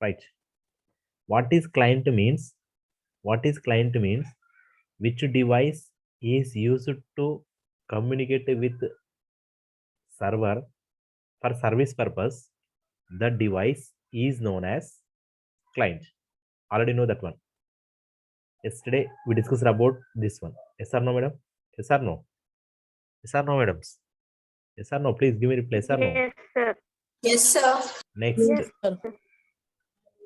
right? What is client means? What is client means? Which device is used to communicate with server for service purpose? The device is known as client. Already know that one. Yesterday we discussed about this one. Yes or no, madam? Yes or no? Yes or no, madams? Yes or no? Please give me reply. Yes or no? Yes, sir. Yes, sir. Next, Yes, sir.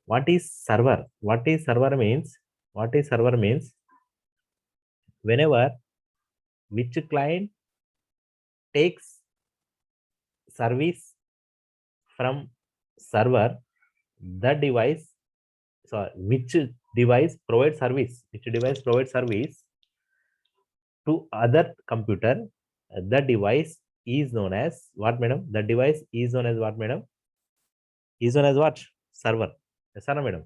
what is server? What is server means? What is server means? Whenever which client takes service from server, the device, sorry, which device provides service? Which device provides service to other computer? The device is known as what, madam? The device is known as what, madam? Is known as what? Server. Yes or no, madam?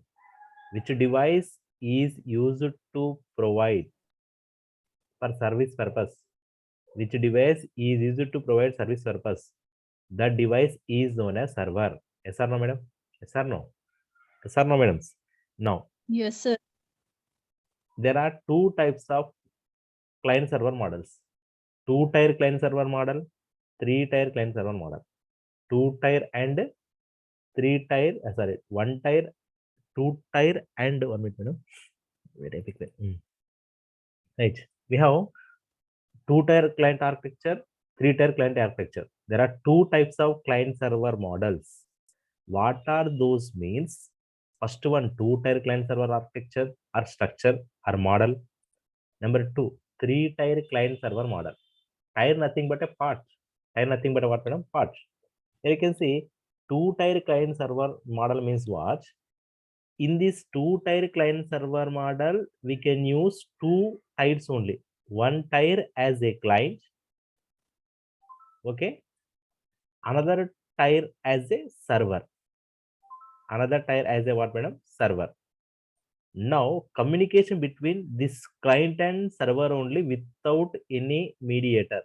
Which device is used to provide for service purpose? Which device is used to provide service purpose? The device is known as server. Yes or no, madam? Yes or no? Yes or no, madams? Now, Yes, sir. there are two types of client server models: two-tier client server model, three-tier client server model. Two-tier and three-tier, sorry, one-tier, two-tier, and one minute, madam. Wait, I pick that. Right. We have two-tier client architecture, three-tier client architecture. There are two types of client server models. What are those means? First one, two-tier client server architecture or structure or model. Number two, three-tier client server model. Tier nothing but a part. Tier nothing but a what, madam? Part. Here you can see two-tier client server model means what? In this two-tier client server model, we can use two tiers only. One tier as a client, okay? Another tier as a server. Another tier as a what, madam? Server. Now, communication between this client and server only without any mediator.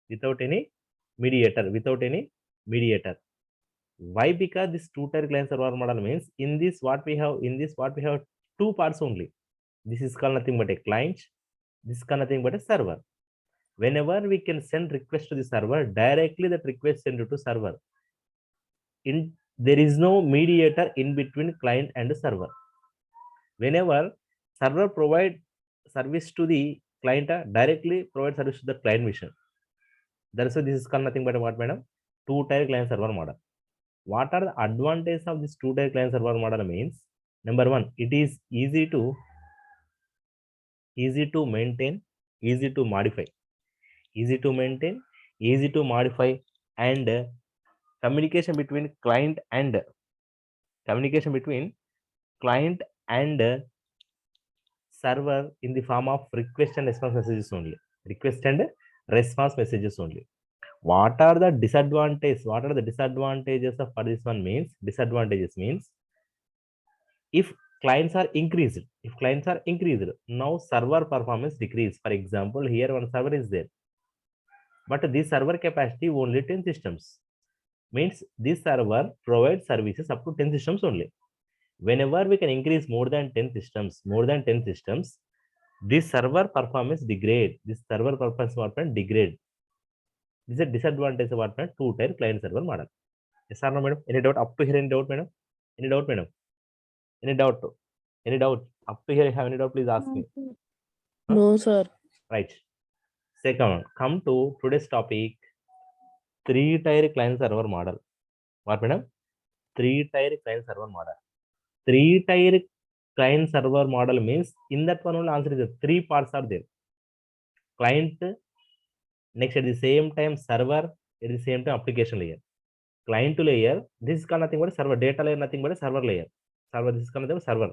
Without any mediator. Without any mediator. Why? Because this two-tier client server model means in this what we have two parts only. This is called nothing but a client. This is called nothing but a server. Whenever we can send request to the server, directly that request sent to server. There is no mediator in between client and server. Whenever server provide service to the client, directly provide service to the client machine. That's why this is called nothing but what, madam? Two-tier client server model. What are the advantages of this two-tier client server model means? Number one, it is easy to maintain, easy to modify. Easy to maintain, easy to modify, and communication between client and server in the form of request and response messages only. Request and response messages only. What are the disadvantages? What are the disadvantages of for this one means? Disadvantages means if clients are increased, now server performance decrease. For example, here one server is there, but this server capacity only 10 systems. Means this server provides services up to 10 systems only. Whenever we can increase more than 10 systems, this server performance degrade. This server performance degrade. This is a disadvantage of what, two-tier client server model. Yes or no, madam? Any doubt up to here? Any doubt, madam? Any doubt, madam? Any doubt? Any doubt? Up to here, have any doubt? Please ask me. No, sir. Right. Second, come to today's topic, three-tier client server model. What, madam? Three-tier client server model. Three-tier client server model means in that one only answer is three parts are there. Client, next at the same time server, at the same time application layer. Client layer, this is called nothing but server. Data layer, nothing but a server layer. Server, this is called nothing but server.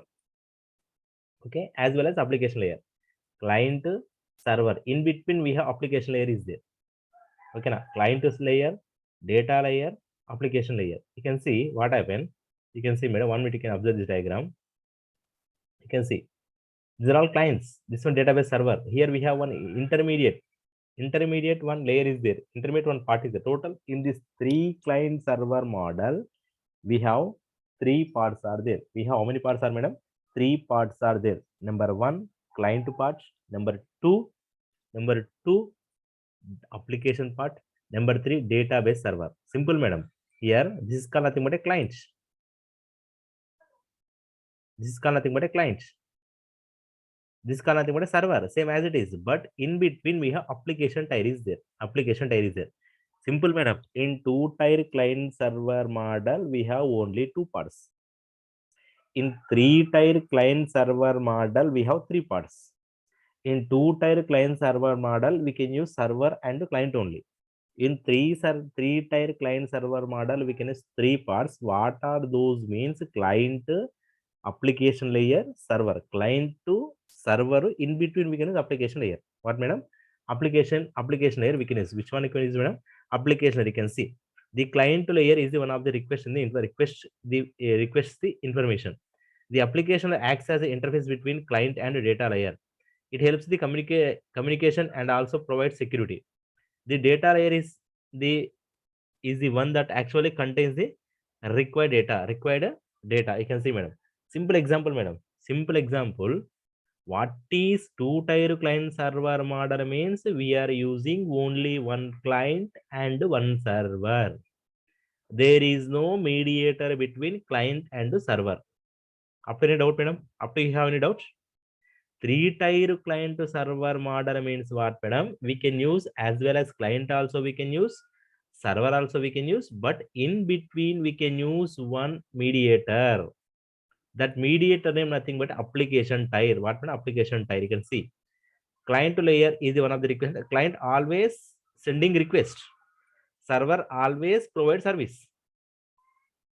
Okay, as well as application layer. Client, server. In between we have application layer is there. Okay, now client layer, data layer, application layer. You can see what happened. You can see, madam, 1 minute you can observe this diagram. You can see these are all clients. This one database server. Here we have one intermediate one layer is there. Intermediate one part is the total. In this three client server model, we have three parts are there. We have how many parts are, madam? Three parts are there. Number one, client part. Number two, application part. Number three, database server. Simple, madam. Here, this is called nothing but a client. This is called nothing but a client. This is called nothing but a server, same as it is. But in between, we have application tier is there. Application tier is there. Simple, madam. In two-tier client server model, we have only two parts. In three-tier client server model, we have three parts. In two-tier client server model, we can use server and client only. In three-tier client server model, we can use three parts. What are those? Means client, application layer, server. Client to server, in between we can use application layer. What, madam? Application layer we can use. Which one you can use, madam? Application layer. You can see the client layer is the one of the request in the request the information. The application acts as an interface between client and data layer. It helps the communication and also provides security. The data layer is the one that actually contains the required data. You can see, madam. Simple example, madam. Simple example. What is two-tier client server model means? We are using only one client and one server. There is no mediator between client and server. Up to any doubt, madam? Up to you have any doubt? Three-tier client to server model means what, madam? We can use as well as client also we can use, server also we can use, but in between we can use one mediator. That mediator name nothing but application tier. What, madam? Application tier. You can see client layer is one of the request. Client always sending request. Server always provide service.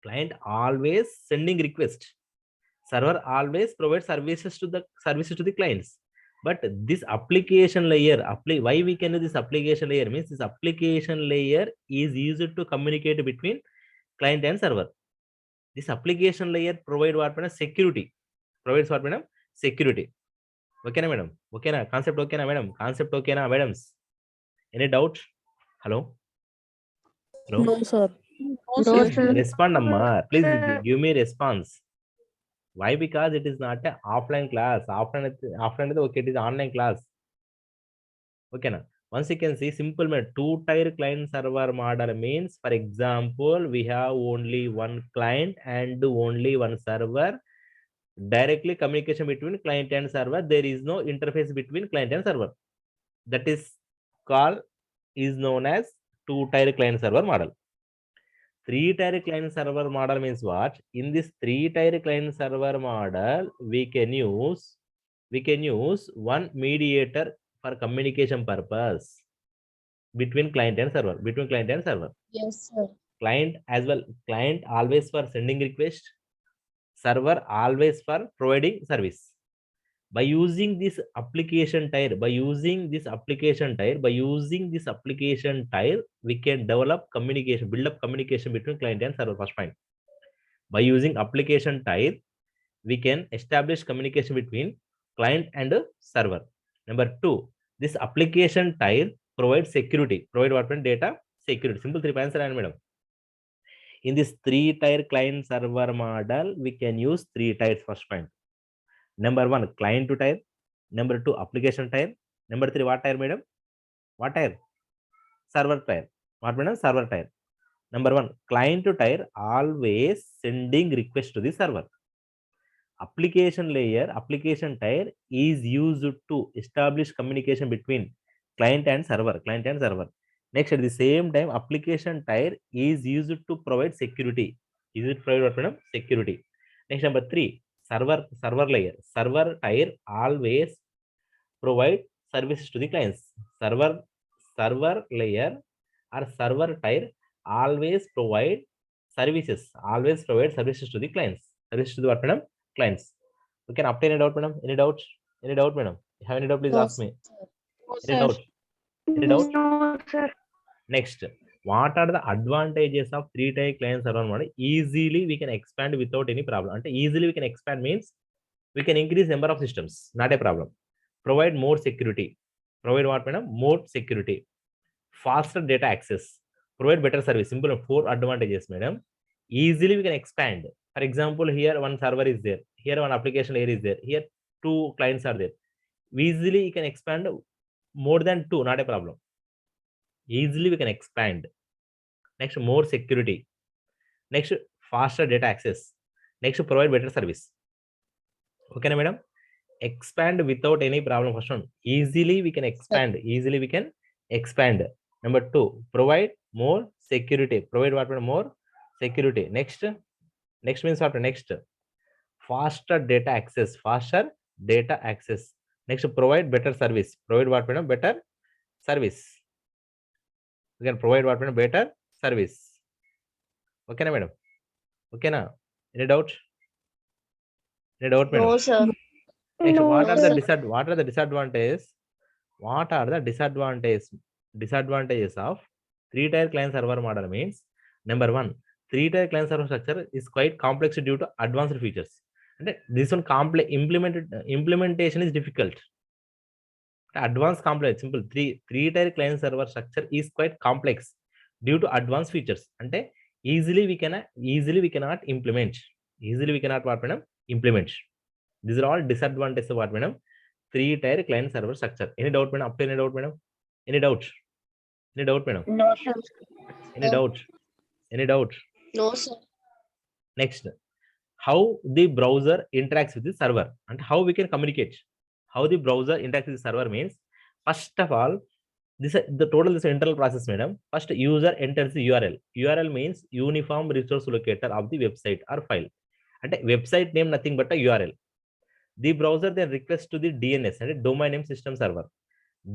Client always sending request. Server always provides services to the clients. But this application layer, why we can use this application layer means this application layer is used to communicate between client and server. This application layer provide what, madam? Security. Provides what, madam? Security. Okay na, madam? Okay na? Concept okay na, madam? Concept okay na, madams? Any doubt? Hello? Hello? No, sir. No, No, sir. Respond, amma. Please give me response. Why? Because it is not an offline class. Offline is okay, it is online class. Okay na? Once you can see, simple man, two-tier client server model means, for example, we have only one client and only one server. Directly communication between client and server. There is no interface between client and server. That is known as two-tier client server model. Three-tier client server model means what? In this three-tier client server model, we can use one mediator for communication purpose between client and server. Yes, sir. Client as well. Client always for sending request. Server always for providing service. By using this application tier, we can develop communication, build up communication between client and server. First point. By using application tier, we can establish communication between client and server. Number two, this application tier provides security. Provide what? Data security. Simple three points, madam. In this three-tier client server model, we can use three tiers. First point. Number one, client to tier. Number two, application tier. Number three, what tier, madam? What tier? Server tier. What, madam? Server tier. Number one, client to tier always sending request to the server. Application layer, application tier is used to establish communication between client and server. Next, at the same time, application tier is used to provide security. Is it provide what, madam? Security. Next, number three, server layer. Server tier always provide services to the clients. Server layer or server tier always provide services. To the clients. Services to the what, madam? Clients. We can obtain any doubt, madam? Any doubt, madam? If you have any doubt, please No, ask me. No, Any sir. doubt? Any doubt? No, sir. Next, what are the advantages of three-tier client server model? Easily we can expand without any problem. And easily we can expand means we can increase number of systems. Not a problem. Provide more security. Provide what, madam? More security. Faster data access. Provide better service. Simple. Four advantages, madam. Easily we can expand. For example, here one server is there, here one application layer is there, here two clients are there. Easily you can expand more than two, not a problem. Easily we can expand. Next, more security. Next, faster data access. Next, provide better service. Okay na madam? Expand without any problem. First one, easily we can expand. Easily we can expand. Number two, provide more security. Provide what? More security. Next means what? Next, faster data access. Faster data access. Next, provide better service. Provide what? Better service. We can provide what? Better service. Okay na madam? Okay na? Any doubt? Any doubt, madam? No, sir. Next, No, what are sir. the disadvantages? What are the disadvantages of three-tier client server model? Means number one, three-tier client server structure is quite complex due to advanced features. And this one implementation is difficult. Advanced complex, simple three-tier client server structure is quite complex due to advanced features. And easily we cannot implement. Easily we cannot implement. These are all disadvantages of what, madam? Three-tier client server structure. Any doubt, madam? Up to any doubt, madam? Any doubt? Any doubt, madam? No, sir. Any doubt? Any doubt? No, sir. Next, how the browser interacts with the server and how we can communicate. How the browser interacts with the server means, first of all, this internal process, madam. First, user enters the URL. URL means uniform resource locator of the website or file. And website name nothing but a URL. The browser then requests to the DNS and domain name system server.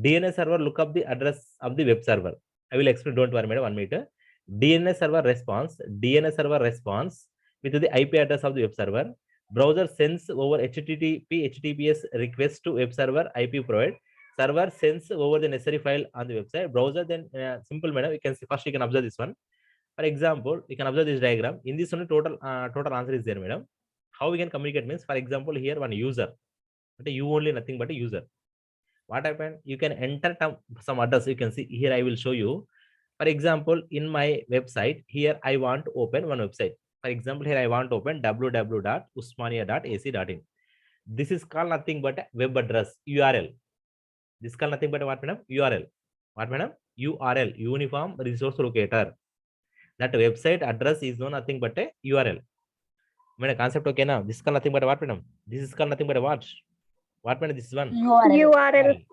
DNS server look up the address of the web server. I will explain. Don't worry, madam. 1 minute. DNS server responds with the IP address of the web server. Browser sends over HTTPS request to web server IP provided. Server sends over the necessary file on the website. Browser then simple, madam. You can see, first you can observe this one. For example, you can observe this diagram. In this one, total answer is there, madam. How we can communicate means, for example, here one user, but you only, nothing but a user. What happened? You can enter some address. You can see here, I will show you. For example, in my website, here I want to open one website. For example, here I want to open www.usmania.ac.in. This is called nothing but a web address, URL. This is called nothing but a what, madam? URL. What, madam? URL, uniform resource locator. That website address is no nothing but a URL. Madam, concept okay now? This is called nothing but a what, madam? This is called nothing but a what? What, madam? This is one. URL.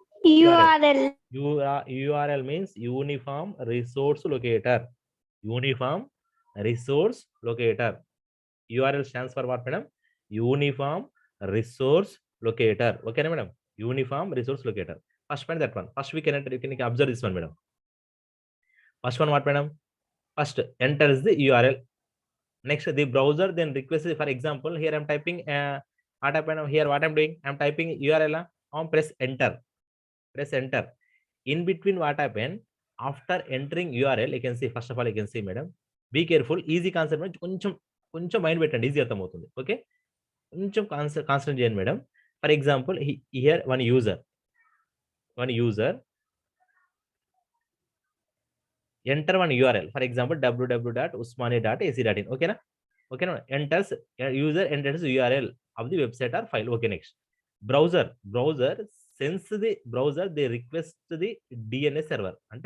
URL means uniform resource locator. Uniform resource locator. URL stands for what, madam? Uniform resource locator. Okay, madam? Uniform resource locator. First point, that one. First we can enter. You can observe this one, madam. First one, what, madam? First enters the URL. Next, the browser then requests, for example, here I'm typing what happened here, what I'm doing, I'm typing URL on, press enter. Press enter. In between, what happened, after entering URL, you can see, first of all, you can see, madam, be careful. Easy concept, కొంచెం mind పెట్టండి, easy అర్థమవుతుంది. Okay, కొంచెం concentrate చేయండి madam. For example, here one user enter one URL, for example, www.usmania.ac.in. okay na? User enters the URL of the website or file. Okay, next, browser sends they request the DNS server, and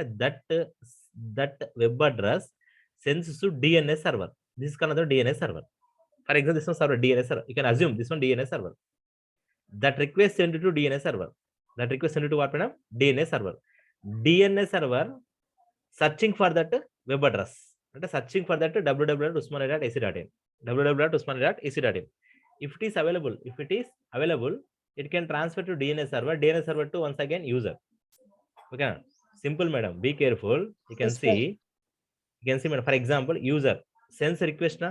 that web address sends to DNS server. This is another DNS server. For example, this one server DNS server. You can assume this one DNS server. That request sent to DNS server. That request sent to what, madam? DNS server. DNS server searching for that web address, and searching for that www.usmania.ac.in. www.usmania.ac.in. If it is available, it can transfer to DNS server. DNS server to once again user. Okay, simple, madam. Be careful. You can see, madam. For example, user sends request na,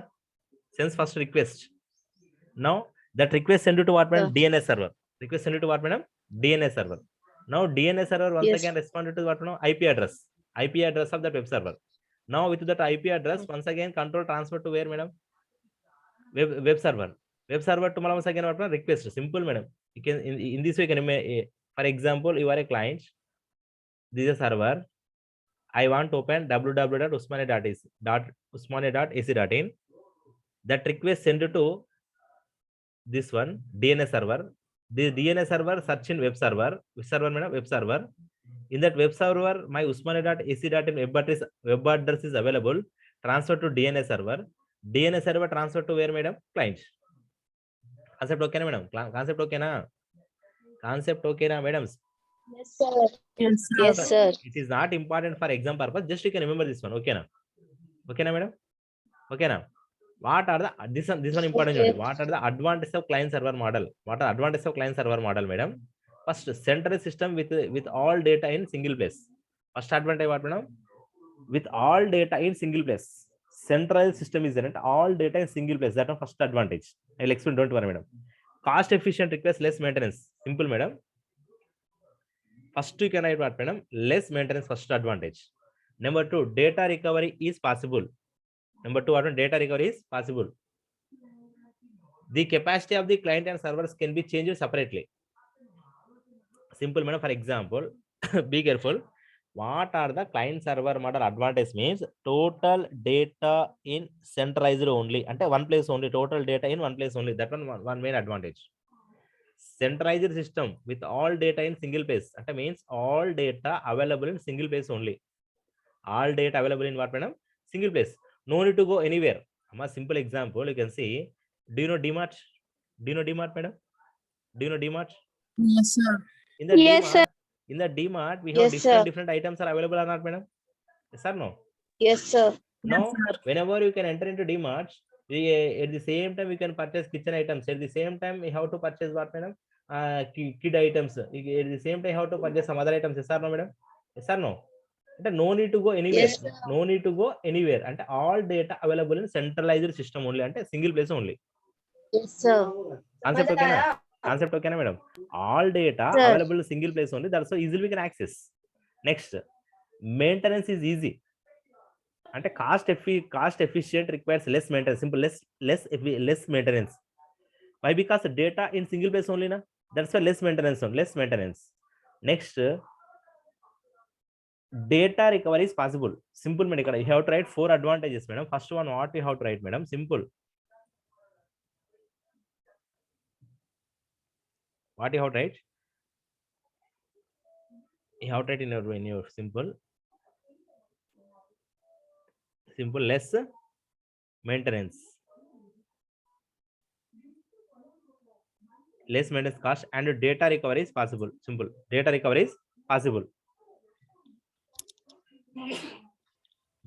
sends first request. Now that request sent to what, madam? DNS server. Request sent to what, madam? DNS server. Now DNS server once again responded to what, madam? IP address of that web server. Now with that IP address, once again control transfer to where, madam? Web server. Web server to once again what, request. Simple, madam. You can in this way you can, for example, you are a client, this is a server. I want to open www.usmania.ac.in. That request sent to this one DNS server. The DNS server search in web server. Web server. In that web server, my usmani.ac.in web address is available. Transfer to DNS server. DNS server transfer to where, madam? Client. Concept okay na, madam? Concept okay na? Concept okay na, madam? Yes, sir. Yes, sir. Yes, sir. It is not important for exam purpose. Just you can remember this one. Okay na? Okay na, madam? Okay na? What are the this one important? Okay. What are the advantages of client server model? What are advantages of client server model, madam? First, central system with all data in single place. First advantage what, madam? With all data in single place. Central system is there, all data in single place. That's the first advantage. I'll explain. Don't worry, madam. Cost efficient requires less maintenance. Simple, madam. First you can write what, madam? Less maintenance. First advantage. Number two, data recovery is possible. Number two, data recovery is possible. The capacity of the client and servers can be changed separately. Simple, madam. For example, be careful. What are the client server model advantage? Means total data in centralized only. Ante one place only. Total data in one place only. That one main advantage. Centralized system with all data in single place. Ante means all data available in single place only. All data available in what, madam? Single place. No need to go anywhere. A simple example you can see. Do you know DMart? Do you know DMart, madam? Do you know DMart? Yes, sir. In the Yes, DMart, sir. in the DMart, we have Yes, sir. different items are available or not, madam? Yes or no? Yes, sir. Now, Yes, sir. whenever you can enter into DMart, at the same time you can purchase kitchen items. At the same time, we have to purchase what, madam? Kid items. At the same time, how to purchase some other items. Yes or no, madam? Yes or no? No need to go anywhere. Yes, sir. No need to go anywhere. And all data available in centralized system only. And single place only. Yes, sir. Concept okay na? Concept okay na, madam? All data Sir. available in single place only. That's so easily we can access. Next, maintenance is easy. Ante cost efficient requires less maintenance. Simple, less maintenance. Why? Because data in single place only na. That's why less maintenance. Less maintenance. Next, data recovery is possible. Simple, madam. You have to write 4 advantages, madam. First one, what you have to write, madam? Simple. What you have to write? You have to write in your simple, less maintenance. Less maintenance cost and data recovery is possible. Simple. Data recovery is possible.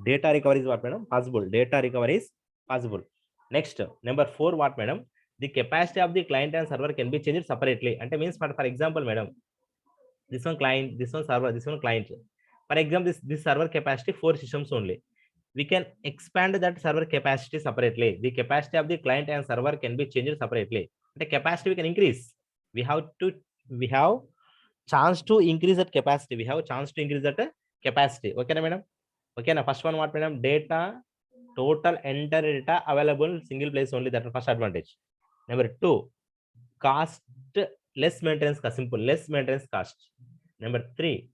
Data recovery is what, madam? Possible. Data recovery is possible. Next, number 4, what, madam? The capacity of the client and server can be changed separately. And means for example, madam, this one client, this one server, this one client. For example, this server capacity 4 systems only. We can expand that server capacity separately. The capacity of the client and server can be changed separately. The capacity we can increase. We have chance to increase that capacity. We have chance to increase that capacity. Okay, na, madam? Okay, na. First one, what, madam? Data, total entire data available single place only. That is first advantage. Number 2, cost, less maintenance cost. Simple, less maintenance cost. Number 3,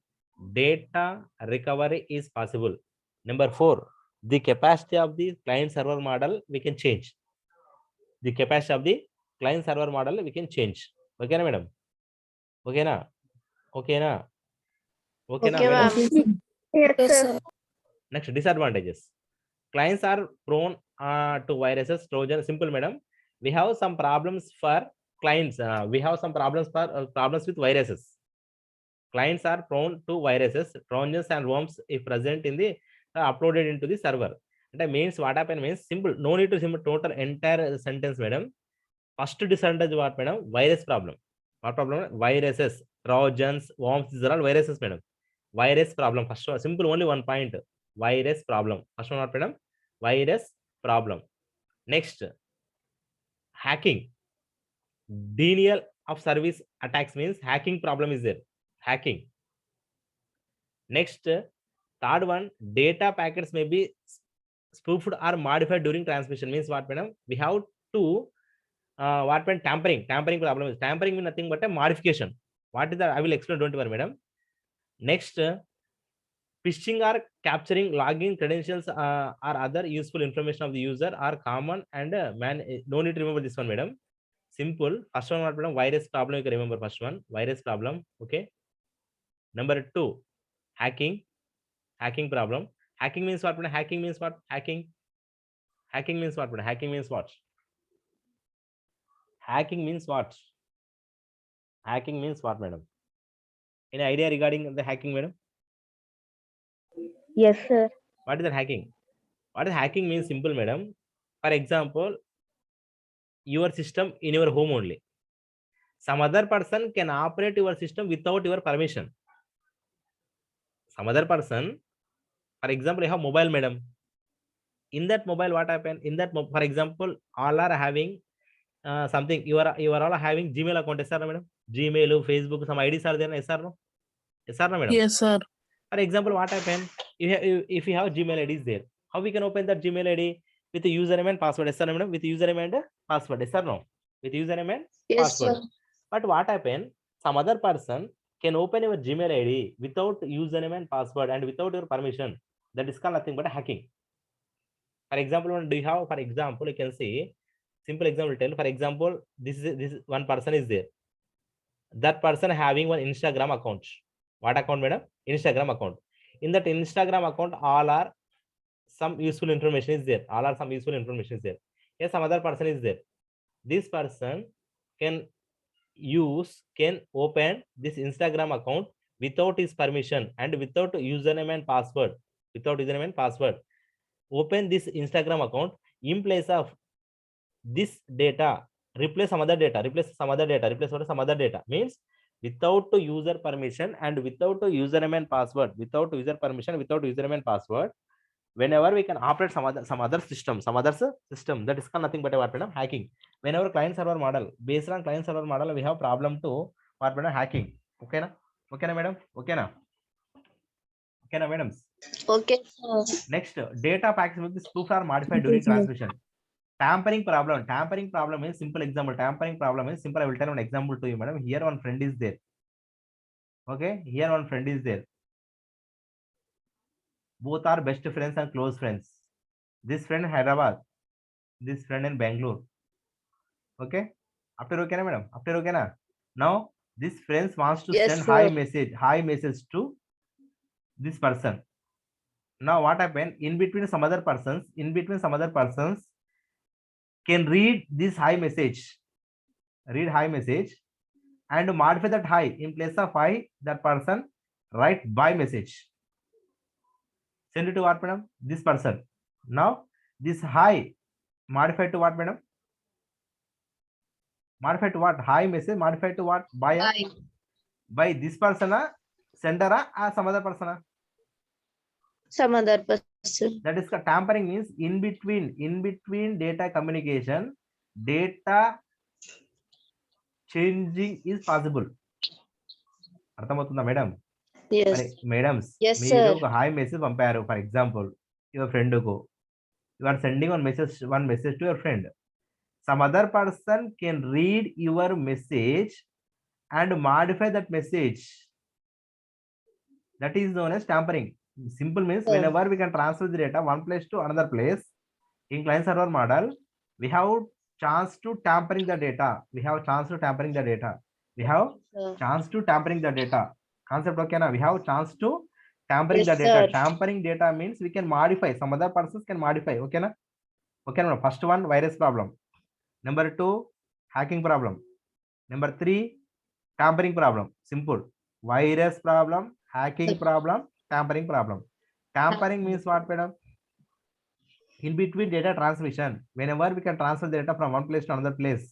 data recovery is possible. Number 4, the capacity of the client server model we can change. The capacity of the client server model we can change. Okay na, madam? Okay na? Okay na? Okay na, Okay, madam? ma'am. Yes, sir. Next, disadvantages. Clients are prone to viruses, Trojan. Simple, madam. We have some problems for clients. We have some problems with viruses. Clients are prone to viruses, Trojans and worms if present in the uploaded into the server. That means what happen means simple. No need to simple total entire sentence, madam. First disadvantage what, madam? Virus problem. What problem? Viruses, Trojans, worms. These are all viruses, madam. Virus problem. First one, simple, only one point. Virus problem. First one what, madam? Virus problem. Next, hacking. Denial of service attacks means hacking problem is there. Hacking. Next, third one, data packets may be spoofed or modified during transmission. Means what, madam? We have to what, when tampering problem is tampering means nothing but a modification. What is that? I will explain. Don't worry, madam. Next, Phishing or capturing login credentials or other useful information of the user are common and no need to remember this one, madam. Simple. First one, what, madam? Virus problem. You can remember first one. Virus problem. Okay. Number two, hacking. Hacking problem. Hacking means what, madam? Hacking means what? Hacking. Hacking means what, madam? Hacking means what? Hacking means what? Hacking means what, madam? Any idea regarding the hacking, madam? Yes, sir. What is that hacking? What is hacking means? Simple, madam. For example, your system in your home only. Some other person can operate your system without your permission. Some other person, for example, you have mobile, madam. In that mobile, what happened? In that, for example, all are having something. You are all having Gmail account, yes or no, madam? Gmail, Facebook, some IDs are there, yes or no? Yes or no, madam? Yes, sir. For example, what happened? If you have Gmail IDs there, how we can open that Gmail ID with the username and password? Yes or no, madam? With username and password, yes or no? With username and Yes, password. sir. But what happened? Some other person can open your Gmail ID without username and password and without your permission. That is called nothing but hacking. For example, do you have? For example, you can see simple example. Tell. For example, this one person is there. That person having one Instagram account. What account, madam? Instagram account. In that Instagram account, all are some useful information is there. All are some useful information is there. Yes, some other person is there. This person can open this Instagram account without his permission and without username and password. Without username and password. Open this Instagram account in place of this data, replace some other data, replace some other data, replace some other data. Means without user permission and without username and password, without user permission, without username and password, whenever we can operate some other system, that is called nothing but what, madam? Hacking. Whenever client server model, based on client server model, we have problem to what, madam? Hacking. Okay na? Okay na, madam? Okay na? Okay na, madam? Okay, sir. Next, data packets will be spoofed or modified Okay, during sir. transmission. Tampering problem. Tampering problem is simple example. Tampering problem is simple. I will tell one example to you, madam. Here one friend is there. Okay, here one friend is there. Both are best friends and close friends. This friend in Hyderabad, this friend in Bangalore. Okay, after okay na, madam? After okay na? Now this friends wants to Yes, send sir. hi message to this person. Now what happened? In between some other persons can read this hi message. Read hi message and modify that hi. In place of hi, that person write bye message. Send it to what, madam? This person. Now this hi modified to what, madam? Modified to what? Hi message modified to what? Bye. Bye. By this person, sender or some other person. Some other person. That is tampering means in between data communication, data changing is possible. అర్థమవుతుందా madam? Yes. Madams Yes, మీరు sir. ఒక hi message పంపారు for example your friend కు you are sending one message to your friend. Some other person can read your message and modify that message. That is known as tampering. Simple means whenever we can transfer the data one place to another place in client server model, we have chance to tampering the data. We have chance to tampering the data. We have chance to tampering the data. Concept okay na? We have chance to tampering Yes, the data. sir. Tampering data means we can modify. Some other persons can modify. Okay na? Okay na? First one, virus problem. Number two, hacking problem. Number three, tampering problem. Simple. Virus problem, hacking problem, tampering problem. Tampering means what, madam? In between data transmission, whenever we can transfer data from one place to another place,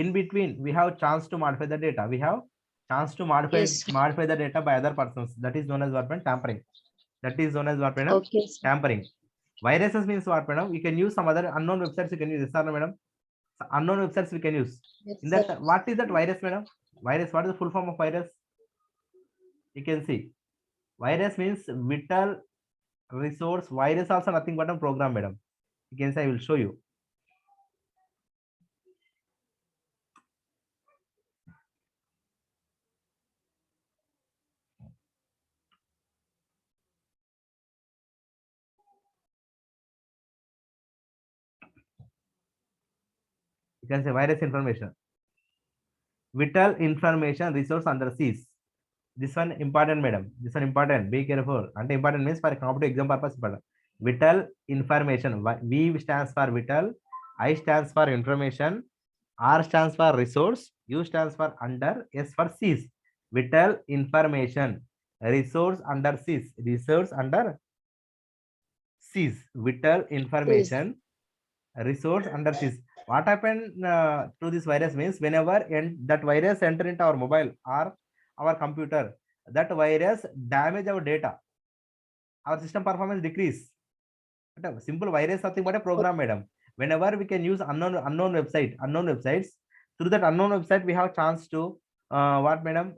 in between we have chance to modify the data. We have chance to modify Yes. modify the data by other persons. That is known as what, madam? Tampering. That is known as what, madam? Okay, sir. Tampering. Viruses means what, madam? You can use some other unknown websites. You can use this, madam. Unknown websites we can use. Yes, In that, sir. what is that virus, madam? Virus, what is the full form of virus? You can see virus means vital resource. Virus also nothing but a program, madam. You can say I will show you. can say virus information. Vital information resource under Cs. This one important, madam. This one important. Be careful. And important means for competitive exam purpose. Vital information. V stands for vital. I stands for information. R stands for resource. U stands for under. S for Cs. Vital information. Resource under Cs. Resource under Cs. Vital information. Resource under Cs. What happened to this virus means whenever that virus enter into our mobile or our computer, that virus damage our data, our system performance decrease. Simple virus nothing but a program, madam. Whenever we can use unknown websites, through that unknown website we have chance to what, madam,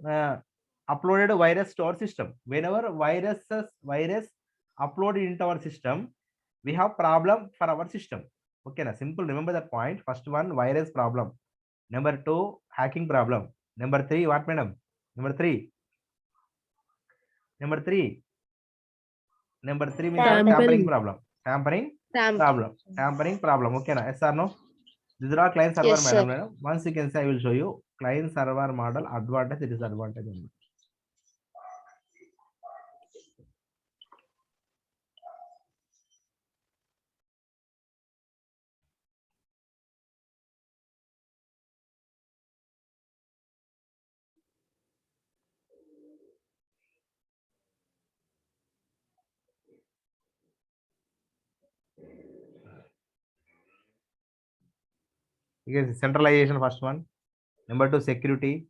uploaded a virus to our system. Whenever virus uploaded into our system, we have problem for our system. Okay, na simple. Remember that point. First one, virus problem. Number two, hacking problem. Number three, what, madam? Number three means tampering problem. Tampering problem. Okay, na? Yes or no? These are all client server, Yes, sir. madam. Once you can say, I will show you client server model advantage, disadvantage. Because centralization, first one. Number two, security,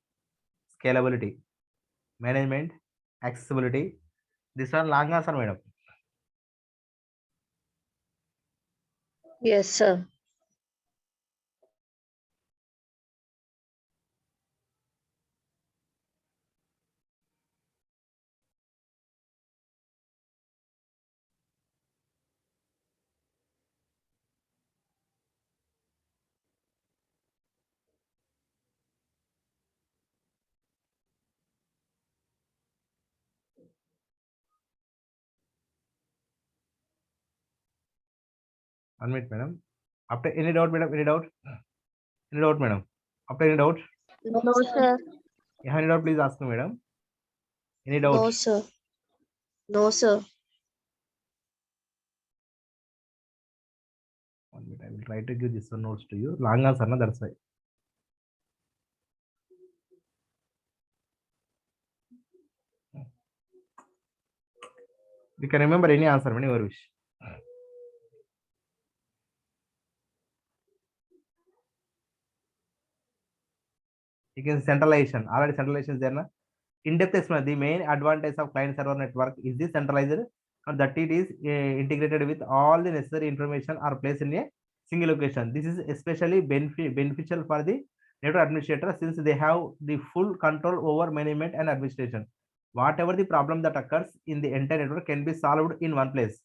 scalability, management, accessibility. This one long answer, madam. Yes, sir. One minute, madam. After any doubt, madam? Any doubt? Any doubt, madam? After any doubt? No, sir. Any doubt, please ask me, madam. Any doubt? No, sir. No, sir. One minute, I will try to give this one notes to you. Long answer, no, that's why. You can remember any answer whenever you wish. You can centralization. Already centralization is there, na? In-depth explanation. The main advantage of client server network is the centralized, or that it is integrated with all the necessary information are placed in a single location. This is especially beneficial for the network administrator since they have the full control over management and administration. Whatever the problem that occurs in the entire network can be solved in one place.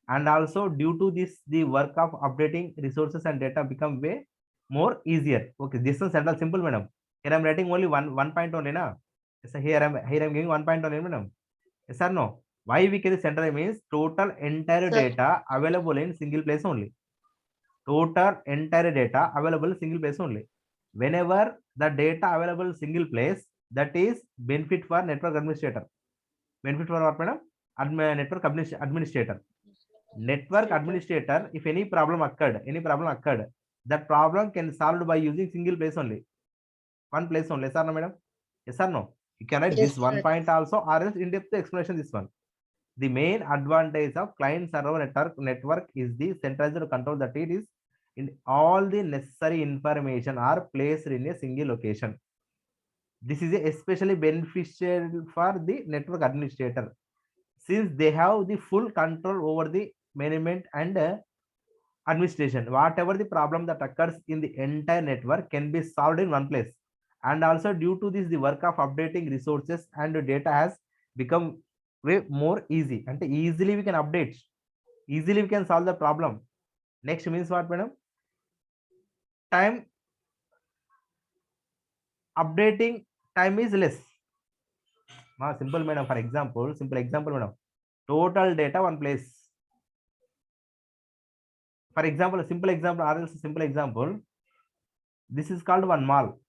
And also due to this, the work of updating resources and data become way more easier. Okay, this is central simple, madam. Here I'm writing only one point only, na? So here I'm giving 1 point only, madam. Yes or no? Why we can central means total entire Sir. data available in single place only. Total entire data available single place only. Whenever the data available single place, that is benefit for network administrator. Benefit for what, madam? Network administrator. Network administrator, if any problem occurred, that problem can solved by using single place only. One place only. Yes or no, madam? Yes or no? You can write Yes, this one sir. point also, or else in-depth explanation this one. The main advantage of client server network is the centralized control, that it is in all the necessary information are placed in a single location. This is especially beneficial for the network administrator since they have the full control over the management and administration. Whatever the problem that occurs in the entire network can be solved in one place. And also due to this, the work of updating resources and data has become way more easy. And easily we can update. Easily we can solve the problem. Next means what, madam? Time updating time is less. Simple, madam. For example, simple example, madam. Total data one place. For example, a simple example, or else a simple example. This is called one mall.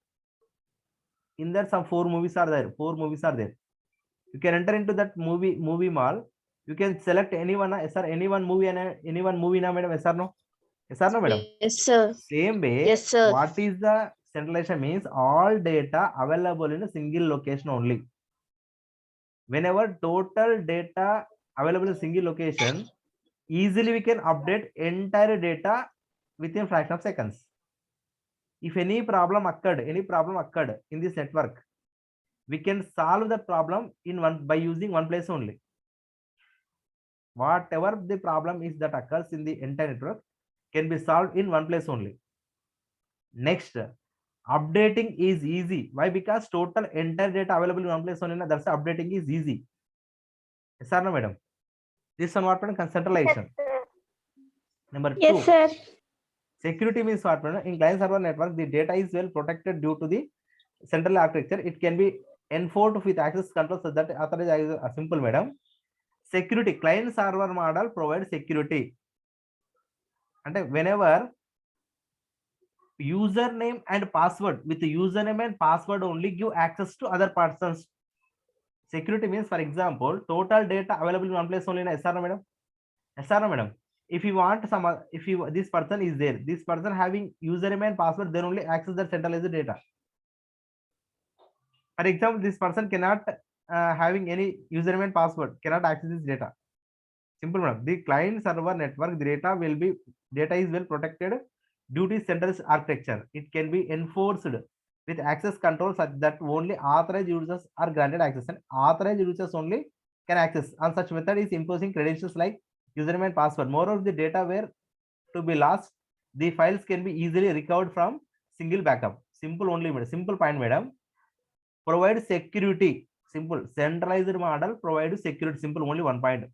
In that some 4 movies are there. 4 movies are there. You can enter into that movie mall. You can select anyone, sir, anyone movie and anyone movie na madam, yes or no? Yes or no, madam? Yes, sir. Same way, Yes, sir. what is the centralization means? All data available in a single location only. Whenever total data available in single location, easily we can update entire data within fraction of seconds. If any problem occurred in this network, we can solve the problem in one by using one place only. Whatever the problem is that occurs in the entire network can be solved in one place only. Next, updating is easy. Why? Because total entire data available in one place only. That's why updating is easy. Yes or no, madam? This one what madam? Centralization. Number 2. Yes, sir. Security means what madam? In client server network, the data is well protected due to the central architecture. It can be enforced with access control so that authorized is simple, madam. Security, client server model provides security. And whenever username and password, with the username and password only give access to other persons. Security means, for example, total data available in one place only. Yes or no, madam? Yes or no, madam? If you want some, this person is there, this person having username and password, then only access the centralized data. For example, this person cannot having any username and password, cannot access this data. Simple, madam. The client server network, the data is well protected due to centralized architecture. It can be enforced with access control such that only authorized users are granted access, and authorized users only can access. On such method is imposing credentials like username and password. Moreover, the data were to be lost, the files can be easily recovered from single backup. Simple only, madam. Simple point, madam. Provide security. Simple. Centralized model provide security. Simple. Only one point.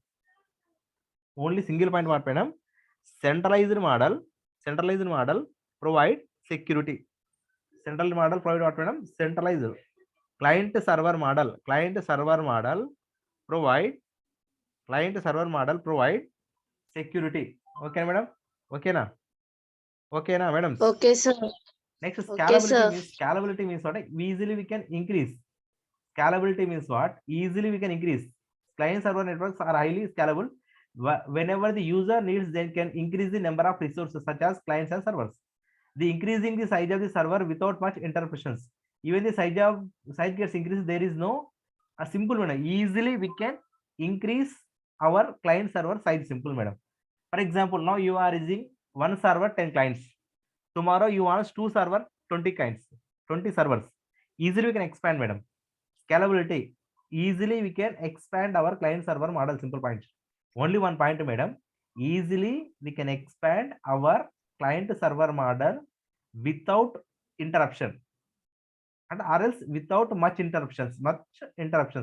Only single point what, madam? Centralized model provide security. Central model provide what, madam? Centralized. Client server model provide security. Okay, madam? Okay na? Okay na, madam? Okay, sir. Next, Okay, sir. scalability means what? Easily we can increase. Scalability means what? Easily we can increase. Client server networks are highly scalable. Whenever the user needs, they can increase the number of resources such as clients and servers. The increasing the size of the server without much interruptions. Even the size gets increased, there is no a simple manner. Easily we can increase our client server size. Simple, madam. For example, now you are using one server 10 clients. Tomorrow you want 2 server 20 clients, 20 servers. Easily we can expand, madam. Scalability. Easily we can expand our client server model. Simple point. Only one point, madam. Easily we can expand our client server model without interruption, and or else without much interruptions.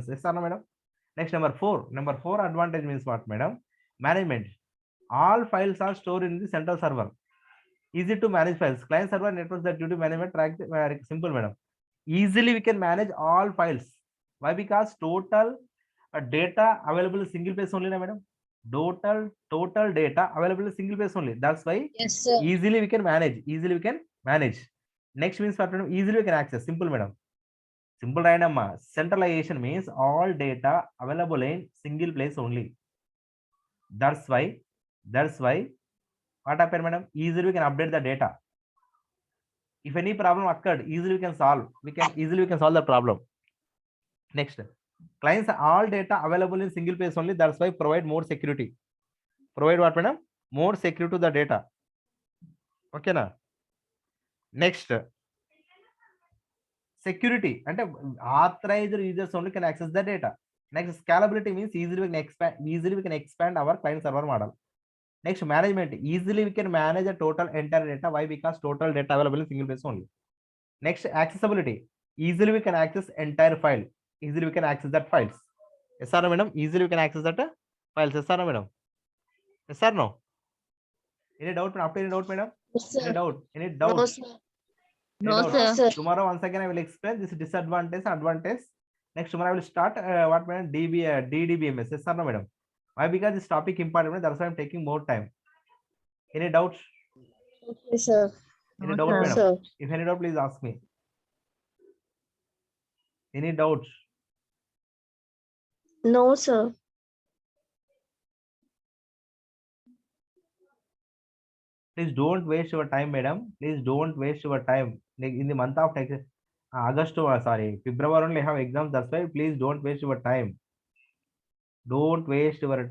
Yes or no, madam? Next, number 4 advantage means what, madam? Management. All files are stored in the central server. Easy to manage files. Client server networks that due to management track simple, madam. Easily we can manage all files. Why? Because total data available in single place only, na, madam. Total data available in single place only. That's why Yes, sir. easily we can manage. Next means what, madam? Easily we can access. Simple, madam. Simple, random. Centralization means all data available in single place only. That's why what happened, madam? Easily we can update the data. If any problem occurred, easily we can solve. Easily we can solve the problem. Next, clients all data available in single place only. That's why provide more security. Provide what, madam? More security to the data. Okay na? Next, security and authorized users only can access the data. Next, scalability means easily we can expand our client server model. Next, management. Easily we can manage the total entire data. Why? Because total data available in single place only. Next, accessibility. Easily we can access entire file. Easily we can access that files. Yes or no, madam? Easily we can access that files. Yes or no, madam? Yes or no? Any doubt? After any doubt, madam? Yes, Any sir. doubt? Any No, doubt? sir. Any No, doubt? No, sir. sir. Tomorrow once again I will explain this disadvantage, advantage. Next tomorrow I will start what, madam? RDBMS. Yes or no, madam? Why? Because this topic important. That's why I'm taking more time. Any doubts? Okay, sir. Any No, doubt, sir. madam? Sir. If any doubt, please ask me. Any doubts? No, sir. Please don't waste your time, madam. Please don't waste your time. Like in the month of Texas, August, sorry, February only have exams. That's why please don't waste your time. Don't waste your time.